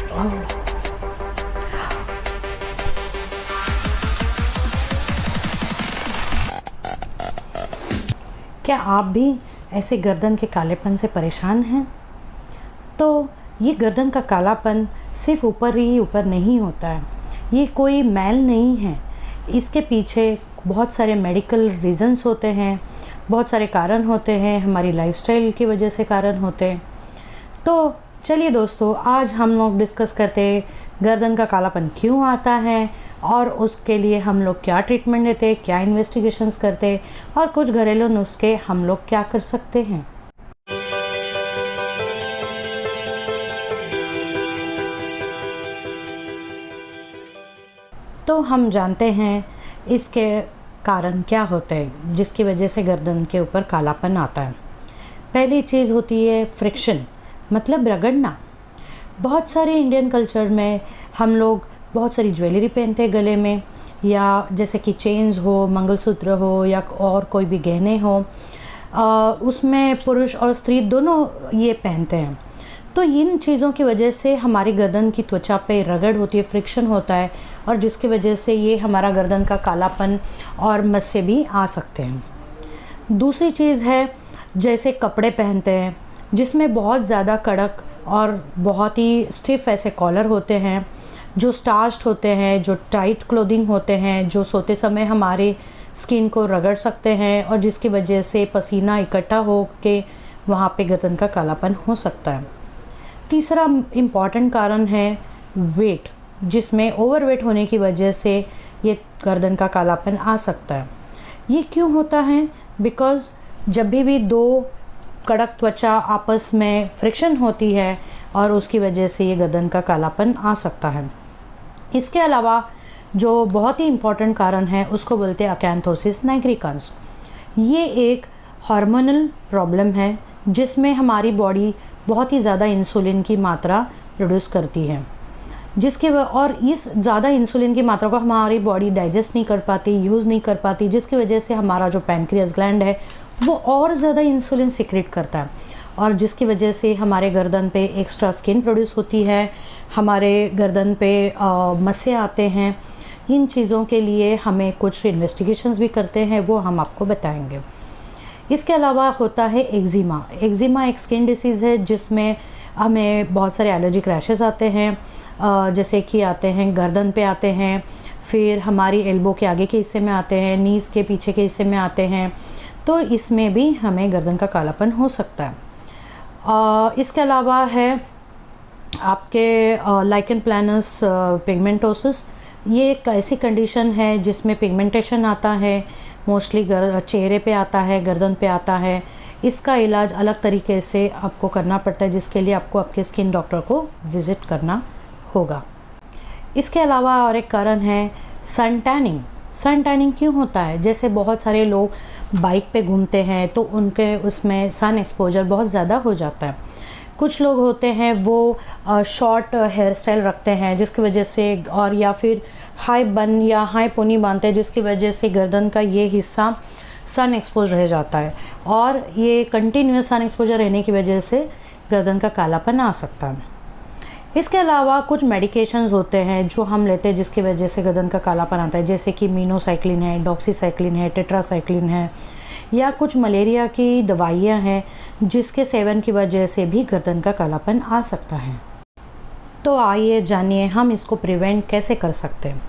क्या आप भी ऐसे गर्दन के कालेपन से परेशान हैं? तो ये गर्दन का कालापन सिर्फ ऊपर ही ऊपर नहीं होता है, ये कोई मैल नहीं है। इसके पीछे बहुत सारे मेडिकल रीज़न्स होते हैं, बहुत सारे कारण होते हैं, हमारी लाइफस्टाइल की वजह से कारण होते हैं। तो चलिए दोस्तों, आज हम लोग डिस्कस करते हैं गर्दन का कालापन क्यों आता है और उसके लिए हम लोग क्या ट्रीटमेंट देते, क्या इन्वेस्टिगेशंस करते और कुछ घरेलू नुस्खे हम लोग क्या कर सकते हैं। तो हम जानते हैं इसके कारण क्या होते हैं जिसकी वजह से गर्दन के ऊपर कालापन आता है। पहली चीज़ होती है फ्रिक्शन, मतलब रगड़ना। बहुत सारे इंडियन कल्चर में हम लोग बहुत सारी ज्वेलरी पहनते हैं गले में, या जैसे कि चेन्स हो, मंगलसूत्र हो या और कोई भी गहने हो, उसमें पुरुष और स्त्री दोनों ये पहनते हैं। तो इन चीज़ों की वजह से हमारी गर्दन की त्वचा पे रगड़ होती है, फ्रिक्शन होता है, और जिसकी वजह से ये हमारा गर्दन का कालापन और मस्से भी आ सकते हैं। दूसरी चीज़ है जैसे कपड़े पहनते हैं जिसमें बहुत ज़्यादा कड़क और बहुत ही स्टिफ ऐसे कॉलर होते हैं, जो स्टार्च्ड होते हैं, जो टाइट क्लोथिंग होते हैं, जो सोते समय हमारे स्किन को रगड़ सकते हैं और जिसकी वजह से पसीना इकट्ठा हो के वहाँ पे गर्दन का कालापन हो सकता है। तीसरा इम्पॉर्टेंट कारण है वेट, जिसमें ओवरवेट होने की वजह से ये गर्दन का कालापन आ सकता है। ये क्यों होता है? बिकॉज़ जब भी दो कड़क त्वचा आपस में फ्रिक्शन होती है और उसकी वजह से ये गर्दन का कालापन आ सकता है। इसके अलावा जो बहुत ही इम्पॉर्टेंट कारण है उसको बोलते हैं अकैंथोसिस नाइग्रिकन्स। ये एक हार्मोनल प्रॉब्लम है जिसमें हमारी बॉडी बहुत ही ज़्यादा इंसुलिन की मात्रा प्रोड्यूस करती है, और इस ज़्यादा इंसुलिन की मात्रा को हमारी बॉडी डाइजेस्ट नहीं कर पाती, यूज़ नहीं कर पाती, जिसकी वजह से हमारा जो पैनक्रियास ग्लैंड है वो और ज़्यादा इंसुलिन सिक्रेट करता है, और जिसकी वजह से हमारे गर्दन पे एक्स्ट्रा स्किन प्रोड्यूस होती है, हमारे गर्दन पे मस्से आते हैं। इन चीज़ों के लिए हमें कुछ इन्वेस्टिगेशंस भी करते हैं, वो हम आपको बताएंगे। इसके अलावा होता है एक्जिमा। एक्जिमा एक स्किन डिसीज़ है जिसमें हमें बहुत सारे एलर्जिक रैशेस आते हैं, जैसे कि आते हैं गर्दन पे आते हैं, फिर हमारी एल्बो के आगे के हिस्से में आते हैं, नीज़ के पीछे के हिस्से में आते हैं। तो इसमें भी हमें गर्दन का कालापन हो सकता है। इसके अलावा है आपके लाइकन प्लानस पिगमेंटोसिस। ये एक ऐसी कंडीशन है जिसमें पिगमेंटेशन आता है, मोस्टली चेहरे पे आता है, गर्दन पे आता है। इसका इलाज अलग तरीके से आपको करना पड़ता है, जिसके लिए आपको आपके स्किन डॉक्टर को विज़िट करना होगा। इसके अलावा और एक कारण है सन टैनिंग। सन टैनिंग क्यों होता है? जैसे बहुत सारे लोग बाइक पे घूमते हैं तो उनके उसमें सन एक्सपोजर बहुत ज़्यादा हो जाता है। कुछ लोग होते हैं वो शॉर्ट हेयर स्टाइल रखते हैं जिसकी वजह से, और या फिर हाई बन या हाई पोनी बांधते हैं जिसकी वजह से गर्दन का ये हिस्सा सन एक्सपोज रह जाता है, और ये कंटिन्यूस सन एक्सपोजर रहने की वजह से गर्दन का कालापन आ सकता है। इसके अलावा कुछ मेडिकेशंस होते हैं जो हम लेते हैं जिसकी वजह से गर्दन का कालापन आता है, जैसे कि मीनोसाइक्लिन है, डॉक्सीसाइक्लिन है, टेट्रासाइक्लिन है, या कुछ मलेरिया की दवाइयाँ हैं जिसके सेवन की वजह से भी गर्दन का कालापन आ सकता है। तो आइए जानिए हम इसको प्रिवेंट कैसे कर सकते हैं।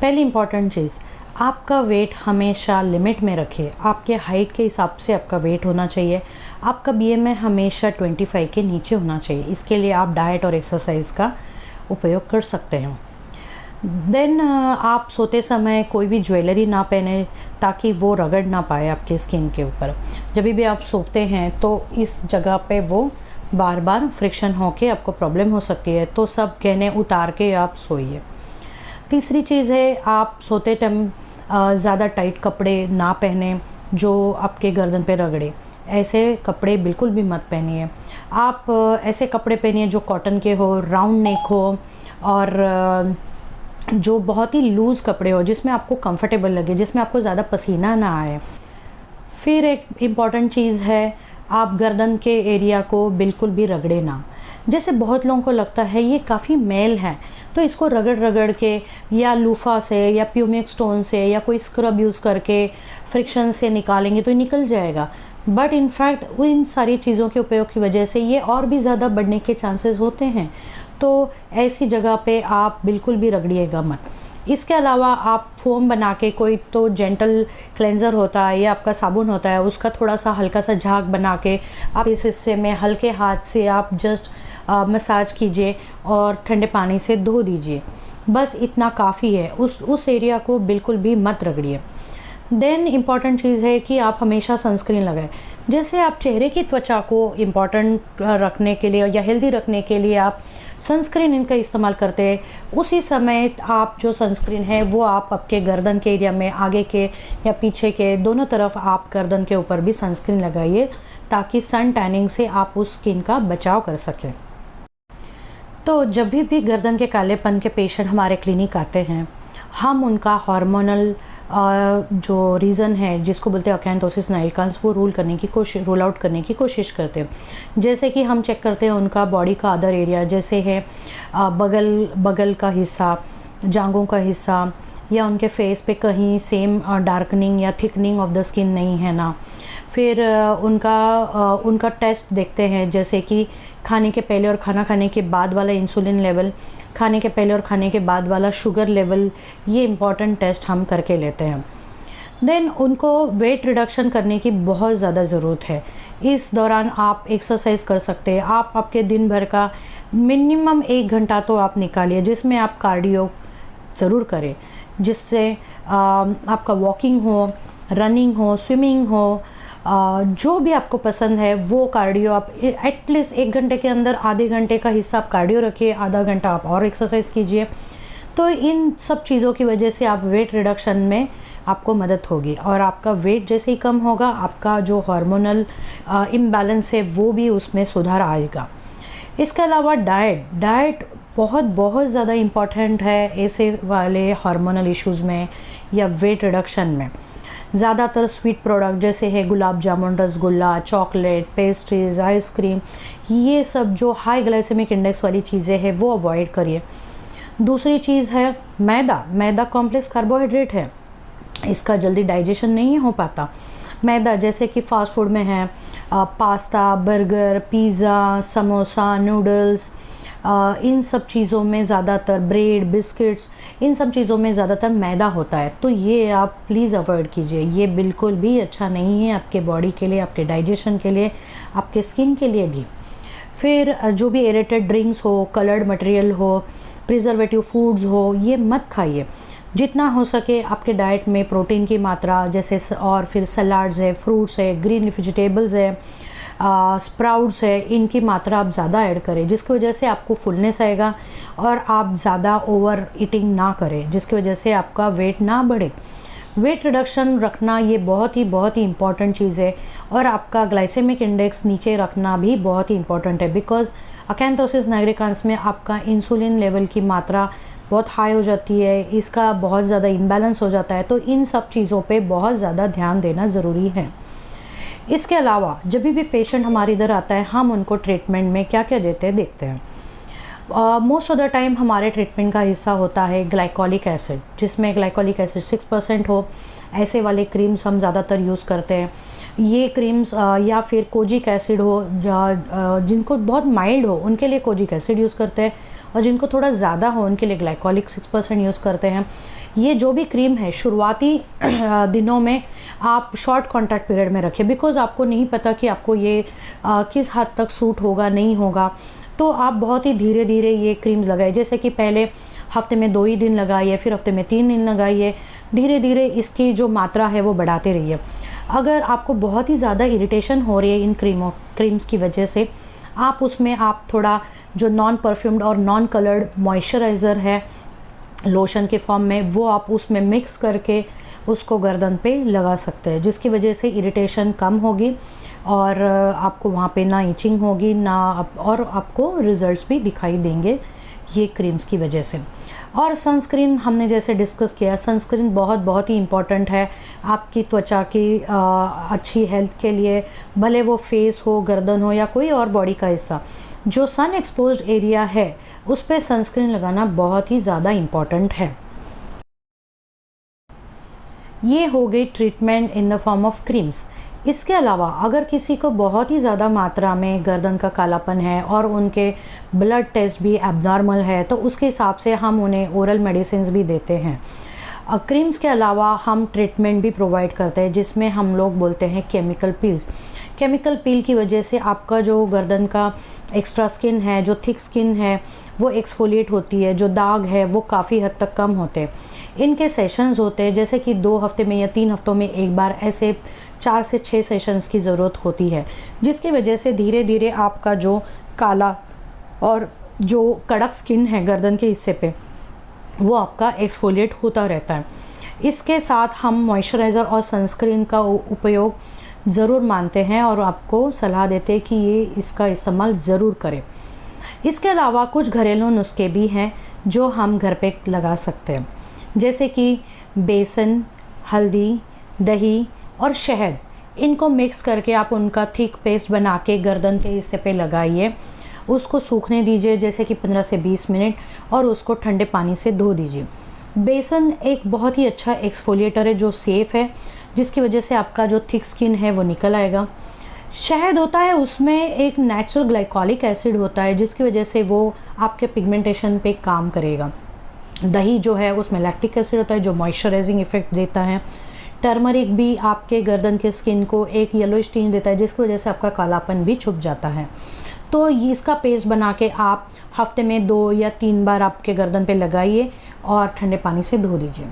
पहली इम्पॉर्टेंट चीज़, आपका वेट हमेशा लिमिट में रखिए। आपके हाइट के हिसाब से आपका वेट होना चाहिए। आपका BMI हमेशा 25 के नीचे होना चाहिए। इसके लिए आप डाइट और एक्सरसाइज का उपयोग कर सकते हैं। देन आप सोते समय कोई भी ज्वेलरी ना पहने ताकि वो रगड़ ना पाए आपके स्किन के ऊपर। जब भी आप सोते हैं तो इस जगह पे वो बार बार फ्रिक्शन होके आपको प्रॉब्लम हो सकती है, तो सब गहने उतार के आप सोइए। तीसरी चीज़ है, आप सोते टाइम ज़्यादा टाइट कपड़े ना पहने जो आपके गर्दन पे रगड़े। ऐसे कपड़े बिल्कुल भी मत पहनिए। आप ऐसे कपड़े पहनिए जो कॉटन के हो, राउंड नेक हो, और जो बहुत ही लूज़ कपड़े हो जिसमें आपको कंफर्टेबल लगे, जिसमें आपको ज़्यादा पसीना ना आए। फिर एक इम्पॉर्टेंट चीज़ है, आप गर्दन के एरिया को बिल्कुल भी रगड़े ना। जैसे बहुत लोगों को लगता है ये काफ़ी मेल है, तो इसको रगड़ रगड़ के या लूफा से या प्यूमिक स्टोन से या कोई स्क्रब यूज़ करके फ्रिक्शन से निकालेंगे तो निकल जाएगा। बट इनफैक्ट इन सारी चीज़ों के उपयोग की वजह से ये और भी ज़्यादा बढ़ने के चांसेस होते हैं। तो ऐसी जगह पे आप बिल्कुल भी रगड़िएगा मत। इसके अलावा आप फोम बना के, कोई तो जेंटल क्लेंज़र होता है या आपका साबुन होता है, उसका थोड़ा सा हल्का सा झाग बना के आप इस हिस्से में हल्के हाथ से आप जस्ट मसाज कीजिए और ठंडे पानी से धो दीजिए। बस इतना काफ़ी है, उस एरिया को बिल्कुल भी मत रगड़िए। देन इम्पॉर्टेंट चीज़ है कि आप हमेशा सनस्क्रीन लगाएं। जैसे आप चेहरे की त्वचा को इम्पॉर्टेंट रखने के लिए या हेल्दी रखने के लिए आप सनस्क्रीन इनका इस्तेमाल करते हैं, उसी समय आप जो सनस्क्रीन है वो आप आपके गर्दन के एरिया में, आगे के या पीछे के, दोनों तरफ आप गर्दन के ऊपर भी सनस्क्रीन लगाइए ताकि सन टैनिंग से आप उस स्किन का बचाव कर सकें। तो जब भी गर्दन के कालेपन के पेशेंट हमारे क्लिनिक आते हैं, हम उनका हार्मोनल जो रीज़न है जिसको बोलते हैं अकैंथोसिस नाइग्रिकांस, वो रूल आउट करने की कोशिश करते हैं। जैसे कि हम चेक करते हैं उनका बॉडी का अदर एरिया, जैसे है बगल का हिस्सा, जांघों का हिस्सा, या उनके फेस पे कहीं सेम डार्कनिंग या थिकनिंग ऑफ द स्किन नहीं है ना। फिर उनका टेस्ट देखते हैं, जैसे कि खाने के पहले और खाना खाने के बाद वाला इंसुलिन लेवल, खाने के पहले और खाने के बाद वाला शुगर लेवल, ये इम्पॉर्टेंट टेस्ट हम करके लेते हैं। देन उनको वेट रिडक्शन करने की बहुत ज़्यादा ज़रूरत है। इस दौरान आप एक्सरसाइज कर सकते हैं। आप आपके दिन भर का मिनिमम 1 घंटा तो आप निकालिए जिसमें आप कार्डियो ज़रूर करें, जिससे आपका वॉकिंग हो, रनिंग हो, स्विमिंग हो, जो भी आपको पसंद है वो कार्डियो आप एटलीस्ट 1 घंटे के अंदर आधे घंटे का हिस्सा आप कार्डियो रखिए, आधा घंटा आप और एक्सरसाइज कीजिए। तो इन सब चीज़ों की वजह से आप वेट रिडक्शन में आपको मदद होगी और आपका वेट जैसे ही कम होगा, आपका जो हार्मोनल इम्बैलेंस है वो भी उसमें सुधार आएगा। इसके अलावा डाइट बहुत ज़्यादा इम्पॉर्टेंट है ऐसे वाले हार्मोनल इश्यूज़ में या वेट रिडक्शन में। ज़्यादातर स्वीट प्रोडक्ट जैसे है gulab jamun, rasgulla, chocolate, pastries, ice cream, ये सब जो हाई ग्लाइसेमिक इंडेक्स वाली चीज़ें हैं वो अवॉइड करिए। दूसरी चीज़ है मैदा कॉम्प्लेक्स कार्बोहाइड्रेट है, इसका जल्दी डाइजेशन नहीं हो पाता। मैदा जैसे कि फ़ास्ट फूड में है pasta, burger, pizza, samosa, noodles, इन सब चीज़ों में ज़्यादातर ब्रेड, बिस्किट्स, इन सब चीज़ों में ज़्यादातर मैदा होता है। तो ये आप प्लीज़ अवॉइड कीजिए, ये बिल्कुल भी अच्छा नहीं है आपके बॉडी के लिए, आपके डाइजेशन के लिए, आपके स्किन के लिए भी। फिर जो भी एरेटेड ड्रिंक्स हो, कलर्ड मटेरियल हो, प्रिजर्वेटिव फूड्स हो, ये मत खाइए। जितना हो सके आपके डाइट में प्रोटीन की मात्रा जैसे, और फिर सलाड्स है, फ्रूट्स है, ग्रीन वेजिटेबल्स है, स्प्राउट्स है, इनकी मात्रा आप ज़्यादा ऐड करें, जिसकी वजह से आपको फुलनेस आएगा और आप ज़्यादा ओवर ईटिंग ना करें, जिसकी वजह से आपका वेट ना बढ़े। वेट रिडक्शन रखना ये बहुत ही इम्पॉर्टेंट चीज़ है और आपका ग्लाइसेमिक इंडेक्स नीचे रखना भी बहुत ही इम्पॉर्टेंट है, बिकॉज अकैंथोसिस नाइग्रिकांस में आपका इंसुलिन लेवल की मात्रा बहुत हाई हो जाती है, इसका बहुत ज़्यादा इम्बैलेंस हो जाता है। तो इन सब चीज़ों पे बहुत ज़्यादा ध्यान देना ज़रूरी है। इसके अलावा जब भी पेशेंट हमारे इधर आता है, हम उनको ट्रीटमेंट में क्या क्या देते हैं देखते हैं। मोस्ट ऑफ द टाइम हमारे ट्रीटमेंट का हिस्सा होता है ग्लाइकोलिक एसिड, जिसमें ग्लाइकोलिक एसिड 6% हो, ऐसे वाले क्रीम्स हम ज़्यादातर यूज़ करते हैं। ये क्रीम्स या फिर कोजिक एसिड हो, जिनको बहुत माइल्ड हो उनके लिए कोजिक एसिड यूज़ करते हैं, और जिनको थोड़ा ज़्यादा हो उनके लिए ग्लाइकोलिक 6% यूज़ करते हैं। ये जो भी क्रीम है शुरुआती दिनों में आप शॉर्ट कॉन्टैक्ट पीरियड में रखें, बिकॉज़ आपको नहीं पता कि आपको ये किस हद तक सूट होगा नहीं होगा। तो आप बहुत ही धीरे धीरे ये क्रीम्स लगाइए, जैसे कि पहले हफ्ते में 2 ही दिन लगाइए, फिर हफ्ते में 3 दिन लगाइए, धीरे धीरे इसकी जो मात्रा है वो बढ़ाते रहिए। अगर आपको बहुत ही ज़्यादा इरिटेशन हो रही है इन क्रीम्स की वजह से, आप उसमें आप थोड़ा जो नॉन परफ्यूम्ड और नॉन कलर्ड मॉइस्चराइज़र है लोशन के फॉर्म में, वो आप उसमें मिक्स करके उसको गर्दन पे लगा सकते हैं, जिसकी वजह से इरिटेशन कम होगी और आपको वहाँ पे ना इचिंग होगी ना, और आपको रिज़ल्ट्स भी दिखाई देंगे ये क्रीम्स की वजह से। और सनस्क्रीन हमने जैसे डिस्कस किया, सनस्क्रीन बहुत ही इम्पॉर्टेंट है आपकी त्वचा की अच्छी हेल्थ के लिए, भले वो फेस हो, गर्दन हो या कोई और बॉडी का हिस्सा। जो सन एक्सपोज्ड एरिया है उस पर सनस्क्रीन लगाना बहुत ही ज़्यादा इम्पॉर्टेंट है। ये हो गई treatment in the form of creams. इसके अलावा अगर किसी को बहुत ही ज़्यादा मात्रा में गर्दन का कालापन है और उनके ब्लड टेस्ट भी एबनॉर्मल है तो उसके हिसाब से हम उन्हें ओरल मेडिसिन भी देते हैं। क्रीम्स के अलावा हम ट्रीटमेंट भी प्रोवाइड करते हैं जिसमें हम लोग बोलते हैं केमिकल पील्स। केमिकल पील की वजह से आपका जो गर्दन का एक्स्ट्रा स्किन है, जो थिक स्किन है, वो एक्सफोलिएट होती है, जो दाग है वो काफ़ी हद तक कम होते हैं। इनके सेशंस होते हैं जैसे कि 2 हफ्ते में या 3 हफ्तों में एक बार, ऐसे 4 से 6 सेशंस की ज़रूरत होती है, जिसकी वजह से धीरे धीरे आपका जो काला और जो कड़क स्किन है गर्दन के हिस्से पे वो आपका एक्सफोलिएट होता रहता है। इसके साथ हम मॉइस्चराइज़र और सनस्क्रीन का उपयोग ज़रूर मानते हैं और आपको सलाह देते हैं कि ये इसका इस्तेमाल ज़रूर करें। इसके अलावा कुछ घरेलू नुस्खे भी हैं जो हम घर पे लगा सकते हैं, जैसे कि बेसन, हल्दी, दही और शहद, इनको मिक्स करके आप उनका थिक पेस्ट बना के गर्दन के हिस्से पे लगाइए, उसको सूखने दीजिए जैसे कि 15 से 20 मिनट और उसको ठंडे पानी से धो दीजिए। बेसन एक बहुत ही अच्छा एक्सफोलिएटर है जो सेफ़ है, जिसकी वजह से आपका जो थिक स्किन है वो निकल आएगा। शहद होता है, उसमें एक नेचुरल ग्लाइकोलिक एसिड होता है जिसकी वजह से वो आपके पिगमेंटेशन पे काम करेगा। दही जो है उसमें लैक्टिक एसिड होता है जो मॉइस्चराइजिंग इफेक्ट देता है। टर्मरिक भी आपके गर्दन के स्किन को एक येलो टिंट देता है जिसकी वजह से आपका कालापन भी छुप जाता है। तो इसका पेस्ट बना के आप हफ्ते में 2 या 3 बार आपके गर्दन पे लगाइए और ठंडे पानी से धो दीजिए।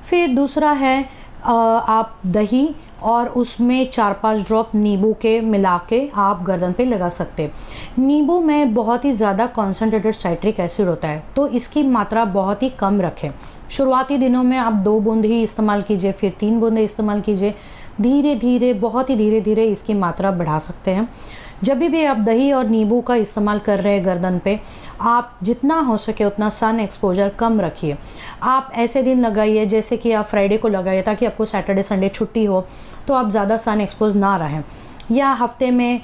फिर दूसरा है आप दही और उसमें 4-5 ड्रॉप नींबू के मिला के आप गर्दन पे लगा सकते हैं। नींबू में बहुत ही ज़्यादा कॉन्सेंट्रेटेड साइट्रिक एसिड होता है तो इसकी मात्रा बहुत ही कम रखें। शुरुआती दिनों में आप 2 बूंद ही इस्तेमाल कीजिए, फिर 3 बूंदें इस्तेमाल कीजिए, धीरे धीरे, बहुत ही धीरे धीरे इसकी मात्रा बढ़ा सकते हैं। जब भी आप दही और नींबू का इस्तेमाल कर रहे हैं गर्दन पे, आप जितना हो सके उतना सन एक्सपोजर कम रखिए। आप ऐसे दिन लगाइए जैसे कि आप फ्राइडे को लगाइए ताकि आपको सैटरडे संडे छुट्टी हो तो आप ज़्यादा सन एक्सपोज ना रहें, या हफ्ते में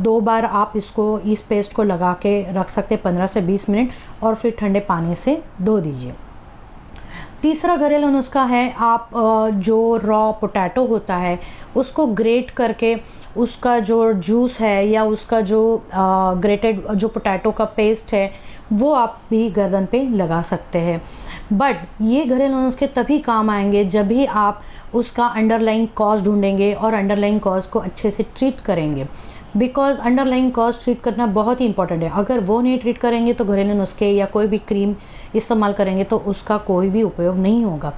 2 बार आप इस पेस्ट को लगा के रख सकते 15 से 20 मिनट और फिर ठंडे पानी से धो दीजिए। तीसरा घरेलू नुस्खा है, आप जो रॉ पोटैटो होता है उसको ग्रेट करके उसका जो जूस है या उसका जो ग्रेटेड जो पोटैटो का पेस्ट है वो आप भी गर्दन पे लगा सकते हैं। बट ये घरेलू नुस्खे तभी काम आएंगे जब भी आप उसका अंडरलाइंग कॉज ढूंढेंगे और अंडरलाइंग कॉज को अच्छे से ट्रीट करेंगे, बिकॉज अंडरलाइंग कॉज ट्रीट करना बहुत ही इंपॉर्टेंट है। अगर वो नहीं ट्रीट करेंगे तो घरेलू नुस्खे या कोई भी क्रीम इस्तेमाल करेंगे तो उसका कोई भी उपयोग नहीं होगा।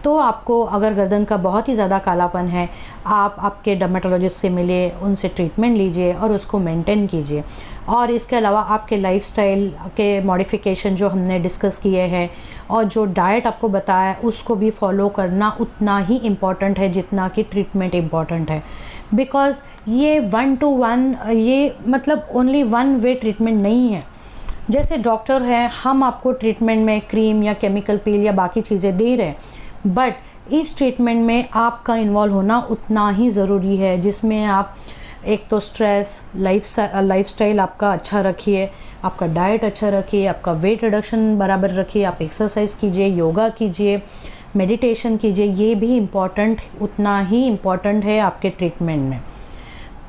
तो आपको अगर गर्दन का बहुत ही ज़्यादा कालापन है, आप आपके डर्मेटोलॉजिस्ट से मिलिए, उनसे ट्रीटमेंट लीजिए और उसको मेंटेन कीजिए। और इसके अलावा आपके लाइफस्टाइल के मॉडिफिकेशन जो हमने डिस्कस किए हैं और जो डाइट आपको बताया है उसको भी फॉलो करना उतना ही इम्पॉर्टेंट है जितना कि ट्रीटमेंट इम्पॉर्टेंट है। बिकॉज़ ये 1 to 1 ये मतलब ओनली 1 वे ट्रीटमेंट नहीं है। जैसे डॉक्टर है, हम आपको ट्रीटमेंट में क्रीम या केमिकल पील या बाकी चीज़ें दे रहे हैं, बट इस ट्रीटमेंट में आपका इन्वॉल्व होना उतना ही ज़रूरी है, जिसमें आप एक तो स्ट्रेस, लाइफस्टाइल आपका अच्छा रखिए, आपका डाइट अच्छा रखिए, आपका वेट रिडक्शन बराबर रखिए, आप एक्सरसाइज कीजिए, योगा कीजिए, मेडिटेशन कीजिए। ये भी उतना ही इम्पॉर्टेंट है आपके ट्रीटमेंट में।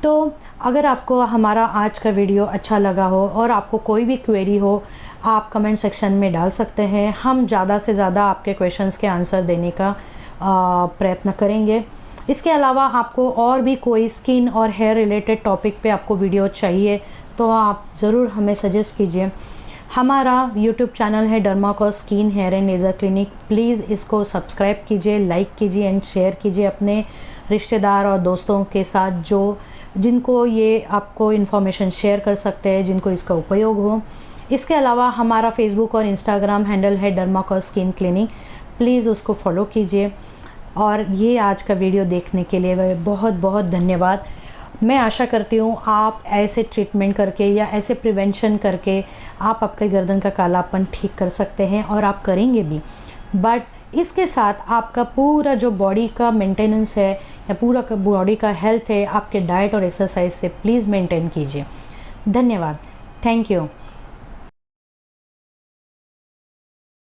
तो अगर आपको हमारा आज का वीडियो अच्छा लगा हो और आपको कोई भी क्वेरी हो, आप कमेंट सेक्शन में डाल सकते हैं। हम ज़्यादा से ज़्यादा आपके क्वेश्चंस के आंसर देने का प्रयत्न करेंगे। इसके अलावा आपको और भी कोई स्किन और हेयर रिलेटेड टॉपिक पे आपको वीडियो चाहिए तो आप ज़रूर हमें सजेस्ट कीजिए। हमारा यूट्यूब चैनल है Dermacos skin hair and laser clinic. Please इसको सब्सक्राइब कीजिए, लाइक कीजिए एंड शेयर कीजिए अपने रिश्तेदार और दोस्तों के साथ जिनको ये आपको इन्फॉर्मेशन शेयर कर सकते हैं, जिनको इसका उपयोग हो। इसके अलावा हमारा फेसबुक और इंस्टाग्राम हैंडल है डर्माकोस स्किन क्लिनिक। प्लीज़ उसको फॉलो कीजिए। और ये आज का वीडियो देखने के लिए बहुत बहुत धन्यवाद। मैं आशा करती हूँ आप ऐसे ट्रीटमेंट करके या ऐसे प्रिवेंशन करके आप आपके गर्दन का कालापन ठीक कर सकते हैं, और आप करेंगे भी। बट इसके साथ आपका पूरा जो बॉडी का मेंटेनेंस है या पूरा बॉडी का हेल्थ है, आपके डाइट और एक्सरसाइज से प्लीज़ मेंटेन कीजिए। धन्यवाद। Thank you.